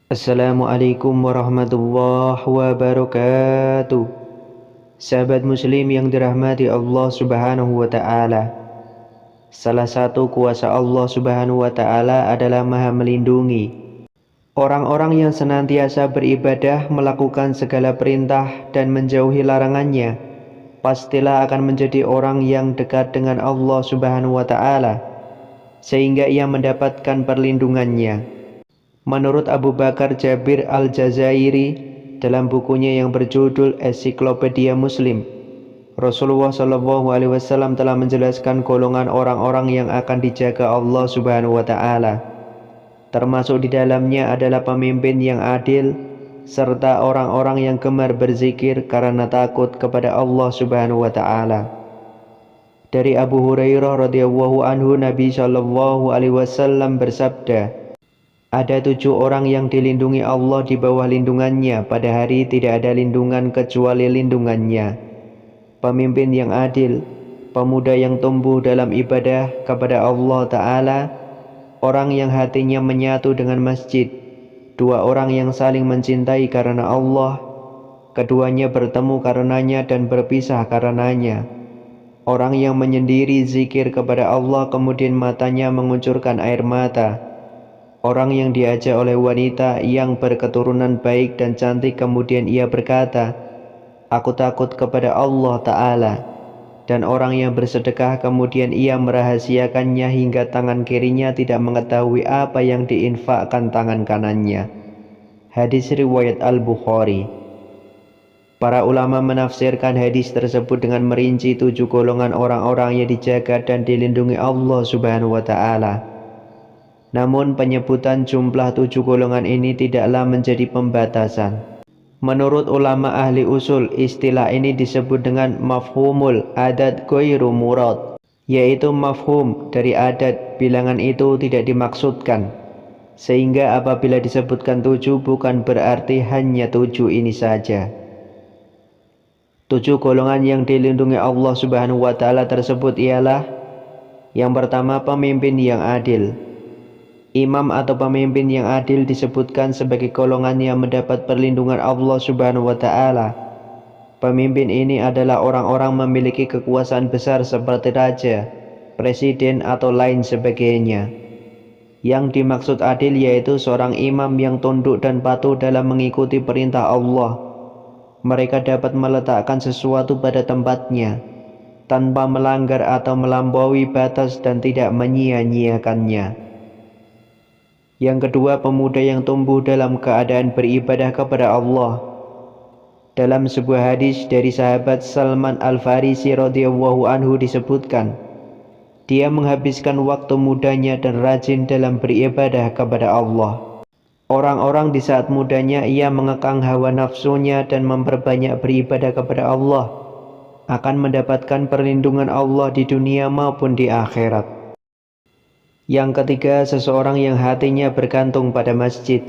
Assalamualaikum warahmatullahi wabarakatuh. Sahabat muslim yang dirahmati Allah subhanahu wa ta'ala, salah satu kuasa Allah subhanahu wa ta'ala adalah maha melindungi orang-orang yang senantiasa beribadah, melakukan segala perintah dan menjauhi larangannya. Pastilah akan menjadi orang yang dekat dengan Allah subhanahu wa ta'ala, sehingga ia mendapatkan perlindungannya. Menurut Abu Bakar Jabir Al-Jazairi dalam bukunya yang berjudul Ensiklopedia Muslim, Rasulullah SAW telah menjelaskan golongan orang-orang yang akan dijaga Allah Subhanahu wa taala. Termasuk di dalamnya adalah pemimpin yang adil serta orang-orang yang gemar berzikir karena takut kepada Allah Subhanahu wa taala. Dari Abu Hurairah radhiyallahu anhu, Nabi SAW bersabda, ada 7 orang yang dilindungi Allah di bawah lindungannya. Pada hari tidak ada lindungan kecuali lindungannya. Pemimpin yang adil, pemuda yang tumbuh dalam ibadah kepada Allah Ta'ala, orang yang hatinya menyatu dengan masjid, 2 orang yang saling mencintai karena Allah, keduanya bertemu karenanya dan berpisah karenanya, orang yang menyendiri zikir kepada Allah kemudian matanya mengucurkan air mata, orang yang diajak oleh wanita yang berketurunan baik dan cantik kemudian ia berkata, aku takut kepada Allah Ta'ala, dan orang yang bersedekah kemudian ia merahasiakannya hingga tangan kirinya tidak mengetahui apa yang diinfakkan tangan kanannya. Hadis riwayat Al-Bukhari. Para ulama menafsirkan hadis tersebut dengan merinci 7 golongan orang-orang yang dijaga dan dilindungi Allah Subhanahu wa Ta'ala. Namun penyebutan jumlah 7 golongan ini tidaklah menjadi pembatasan. Menurut ulama ahli usul, istilah ini disebut dengan mafhumul adad ghairu murad, yaitu mafhum dari adat bilangan itu tidak dimaksudkan. Sehingga apabila disebutkan 7 bukan berarti hanya 7 ini saja. 7 golongan yang dilindungi Allah Subhanahu wa taala tersebut ialah: yang pertama, pemimpin yang adil. Imam atau pemimpin yang adil disebutkan sebagai golongan yang mendapat perlindungan Allah Subhanahu wa taala. Pemimpin ini adalah orang-orang memiliki kekuasaan besar seperti raja, presiden atau lain sebagainya. Yang dimaksud adil yaitu seorang imam yang tunduk dan patuh dalam mengikuti perintah Allah. Mereka dapat meletakkan sesuatu pada tempatnya tanpa melanggar atau melampaui batas dan tidak menyia-nyiakannya. Yang kedua, pemuda yang tumbuh dalam keadaan beribadah kepada Allah. Dalam sebuah hadis dari sahabat Salman Al-Farisi radhiyallahu anhu disebutkan, dia menghabiskan waktu mudanya dan rajin dalam beribadah kepada Allah. Orang-orang di saat mudanya ia mengekang hawa nafsunya dan memperbanyak beribadah kepada Allah akan mendapatkan perlindungan Allah di dunia maupun di akhirat. Yang ketiga, seseorang yang hatinya bergantung pada masjid.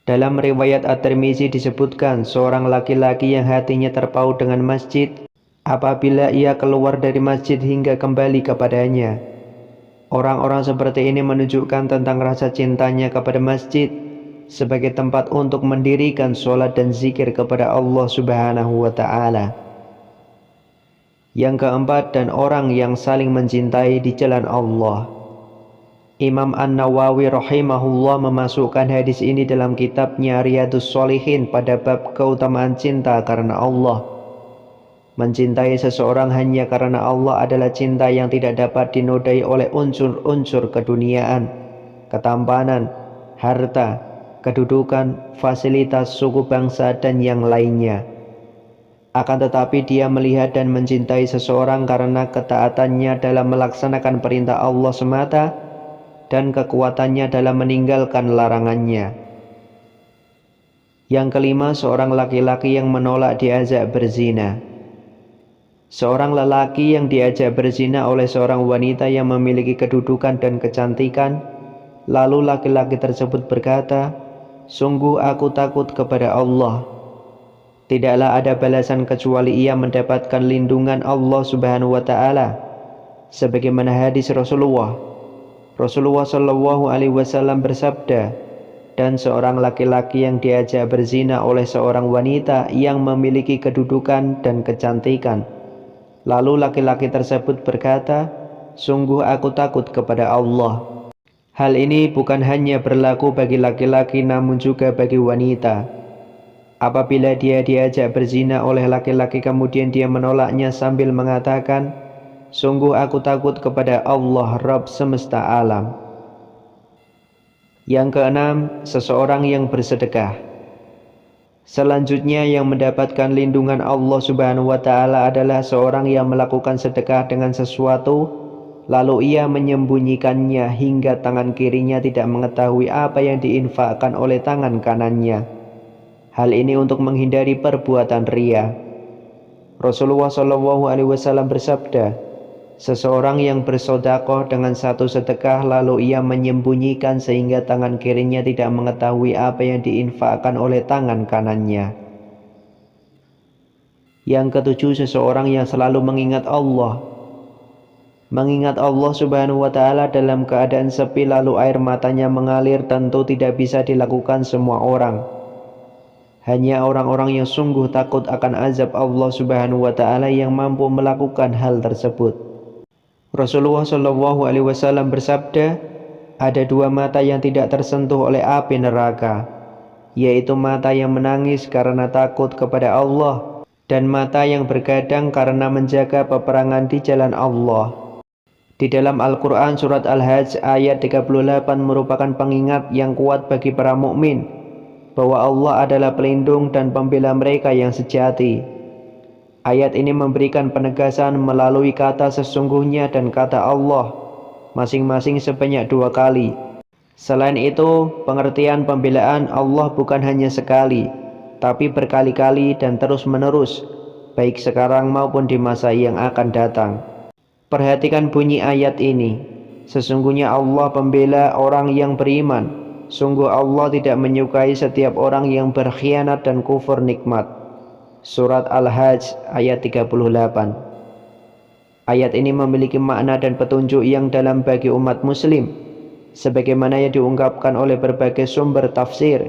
Dalam riwayat At-Tirmizi disebutkan, seorang laki-laki yang hatinya terpaut dengan masjid, apabila ia keluar dari masjid hingga kembali kepadanya. Orang-orang seperti ini menunjukkan tentang rasa cintanya kepada masjid sebagai tempat untuk mendirikan sholat dan zikir kepada Allah Subhanahu wa ta'ala. Yang keempat, dan orang yang saling mencintai di jalan Allah. Imam An-Nawawi rahimahullah memasukkan hadis ini dalam kitabnya Riyadhus Shalihin pada bab keutamaan cinta karena Allah. Mencintai seseorang hanya karena Allah adalah cinta yang tidak dapat dinodai oleh unsur-unsur keduniaan, ketampanan, harta, kedudukan, fasilitas, suku bangsa, dan yang lainnya. Akan tetapi dia melihat dan mencintai seseorang karena ketaatannya dalam melaksanakan perintah Allah semata dan kekuatannya dalam meninggalkan larangannya. Yang kelima, seorang laki-laki yang menolak diajak berzina. Seorang lelaki yang diajak berzina oleh seorang wanita yang memiliki kedudukan dan kecantikan, lalu laki-laki tersebut berkata, sungguh aku takut kepada Allah. Tidaklah ada balasan kecuali ia mendapatkan lindungan Allah Subhanahu wa ta'ala. Sebagaimana hadis Rasulullah Shallallahu Alaihi Wasallam bersabda, dan seorang laki-laki yang diajak berzina oleh seorang wanita yang memiliki kedudukan dan kecantikan. Lalu laki-laki tersebut berkata, "Sungguh aku takut kepada Allah." Hal ini bukan hanya berlaku bagi laki-laki namun juga bagi wanita. Apabila dia diajak berzina oleh laki-laki kemudian dia menolaknya sambil mengatakan, "Sungguh aku takut kepada Allah Rabb semesta alam." Yang keenam, seseorang yang bersedekah. Selanjutnya yang mendapatkan lindungan Allah Subhanahu wa taala adalah seorang yang melakukan sedekah dengan sesuatu lalu ia menyembunyikannya hingga tangan kirinya tidak mengetahui apa yang diinfakkan oleh tangan kanannya. Hal ini untuk menghindari perbuatan riya. Rasulullah SAW bersabda, seseorang yang bersedekah dengan satu sedekah lalu ia menyembunyikan sehingga tangan kirinya tidak mengetahui apa yang diinfakkan oleh tangan kanannya. Yang ketujuh, seseorang yang selalu mengingat Allah. Mengingat Allah Subhanahu wa taala dalam keadaan sepi lalu air matanya mengalir tentu tidak bisa dilakukan semua orang. Hanya orang-orang yang sungguh takut akan azab Allah Subhanahu wa taala yang mampu melakukan hal tersebut. Rasulullah SAW bersabda, ada dua mata yang tidak tersentuh oleh api neraka, yaitu mata yang menangis karena takut kepada Allah dan mata yang bergadang karena menjaga peperangan di jalan Allah. Di dalam Al-Quran surat Al-Hajj ayat 38 merupakan pengingat yang kuat bagi para mukmin bahwa Allah adalah pelindung dan pembela mereka yang sejati. Ayat ini memberikan penegasan melalui kata sesungguhnya dan kata Allah masing-masing sebanyak 2 kali. Selain itu, pengertian pembelaan Allah bukan hanya sekali, tapi berkali-kali dan terus-menerus, baik sekarang maupun di masa yang akan datang. Perhatikan bunyi ayat ini. Sesungguhnya Allah pembela orang yang beriman. Sungguh Allah tidak menyukai setiap orang yang berkhianat dan kufur nikmat. Surat Al-Hajj ayat 38. Ayat ini memiliki makna dan petunjuk yang dalam bagi umat muslim, sebagaimana yang diungkapkan oleh berbagai sumber tafsir.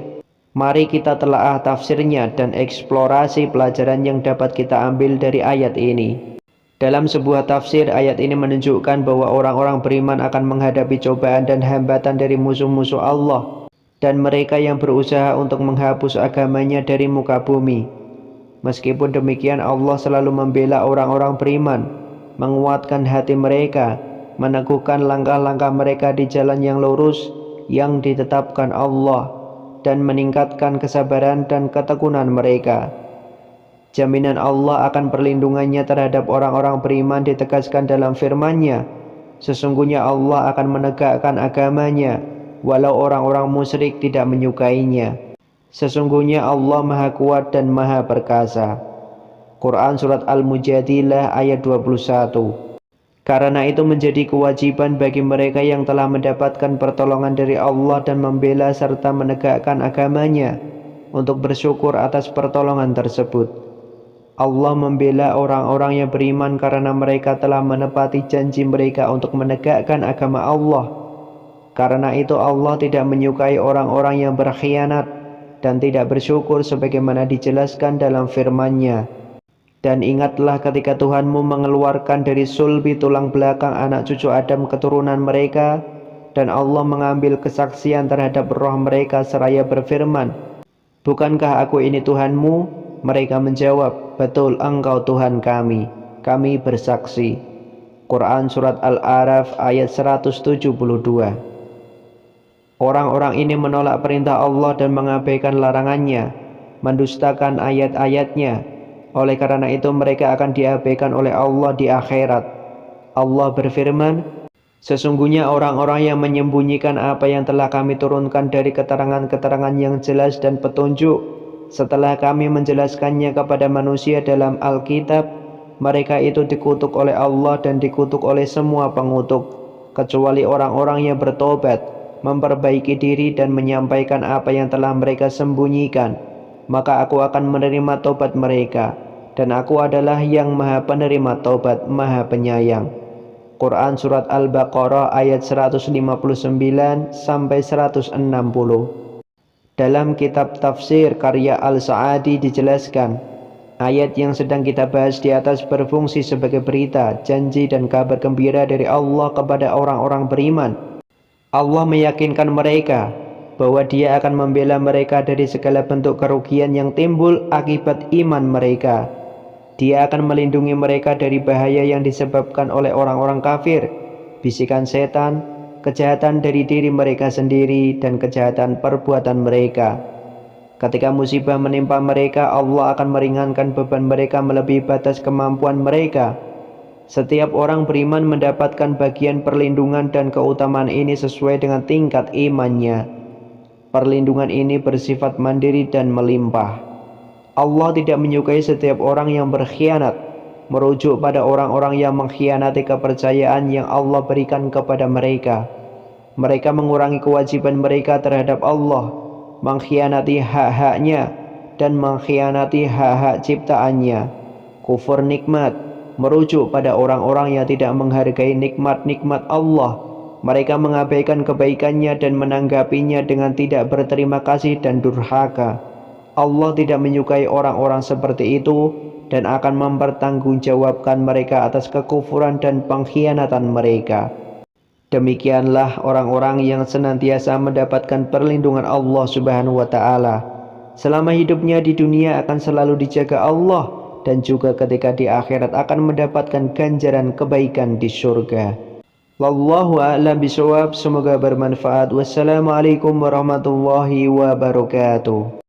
Mari kita telaah tafsirnya dan eksplorasi pelajaran yang dapat kita ambil dari ayat ini. Dalam sebuah tafsir, ayat ini menunjukkan bahwa orang-orang beriman akan menghadapi cobaan dan hambatan dari musuh-musuh Allah dan mereka yang berusaha untuk menghapus agamanya dari muka bumi. Meskipun demikian, Allah selalu membela orang-orang beriman, menguatkan hati mereka, meneguhkan langkah-langkah mereka di jalan yang lurus yang ditetapkan Allah, dan meningkatkan kesabaran dan ketekunan mereka. Jaminan Allah akan perlindungannya terhadap orang-orang beriman ditegaskan dalam firman-Nya. Sesungguhnya Allah akan menegakkan agamanya, walau orang-orang musyrik tidak menyukainya. Sesungguhnya Allah Maha Kuat dan Maha Perkasa. Quran Surat Al-Mujadilah ayat 21. Karena itu menjadi kewajiban bagi mereka yang telah mendapatkan pertolongan dari Allah dan membela serta menegakkan agamanya untuk bersyukur atas pertolongan tersebut. Allah membela orang-orang yang beriman karena mereka telah menepati janji mereka untuk menegakkan agama Allah. Karena itu Allah tidak menyukai orang-orang yang berkhianat dan tidak bersyukur sebagaimana dijelaskan dalam firman-Nya. Dan ingatlah ketika Tuhanmu mengeluarkan dari sulbi tulang belakang anak cucu Adam keturunan mereka, dan Allah mengambil kesaksian terhadap roh mereka seraya berfirman, bukankah aku ini Tuhanmu? Mereka menjawab, betul engkau Tuhan kami bersaksi. Quran Surat Al-A'raf ayat 172. Orang-orang ini menolak perintah Allah dan mengabaikan larangannya, mendustakan ayat-ayatnya. Oleh karena itu mereka akan diabaikan oleh Allah di akhirat. Allah berfirman, sesungguhnya orang-orang yang menyembunyikan apa yang telah kami turunkan dari keterangan-keterangan yang jelas dan petunjuk setelah kami menjelaskannya kepada manusia dalam Alkitab, mereka itu dikutuk oleh Allah dan dikutuk oleh semua pengutuk, kecuali orang-orang yang bertobat, memperbaiki diri dan menyampaikan apa yang telah mereka sembunyikan. Maka aku akan menerima tobat mereka, dan aku adalah yang Maha Penerima Tobat, Maha Penyayang. Quran Surat Al-Baqarah ayat 159 sampai 160. Dalam kitab tafsir karya Al-Sa'adi dijelaskan, ayat yang sedang kita bahas di atas berfungsi sebagai berita, janji dan kabar gembira dari Allah kepada orang-orang beriman. Allah meyakinkan mereka bahwa Dia akan membela mereka dari segala bentuk kerugian yang timbul akibat iman mereka. Dia akan melindungi mereka dari bahaya yang disebabkan oleh orang-orang kafir, bisikan setan, kejahatan dari diri mereka sendiri, dan kejahatan perbuatan mereka. Ketika musibah menimpa mereka, Allah akan meringankan beban mereka melebihi batas kemampuan mereka. Setiap orang beriman mendapatkan bagian perlindungan dan keutamaan ini sesuai dengan tingkat imannya. Perlindungan ini bersifat mandiri dan melimpah. Allah tidak menyukai setiap orang yang berkhianat, merujuk pada orang-orang yang mengkhianati kepercayaan yang Allah berikan kepada mereka. Mereka mengurangi kewajiban mereka terhadap Allah, mengkhianati hak-haknya, dan mengkhianati hak-hak ciptaannya. Kufur nikmat merujuk pada orang-orang yang tidak menghargai nikmat-nikmat Allah. Mereka mengabaikan kebaikannya dan menanggapinya dengan tidak berterima kasih dan durhaka. Allah tidak menyukai orang-orang seperti itu dan akan mempertanggungjawabkan mereka atas kekufuran dan pengkhianatan mereka. Demikianlah orang-orang yang senantiasa mendapatkan perlindungan Allah Subhanahu wa Ta'ala. Selama hidupnya di dunia akan selalu dijaga Allah, dan juga ketika di akhirat akan mendapatkan ganjaran kebaikan di surga. Wallahu a'lam bishawab. Semoga bermanfaat. Wassalamualaikum warahmatullahi wabarakatuh.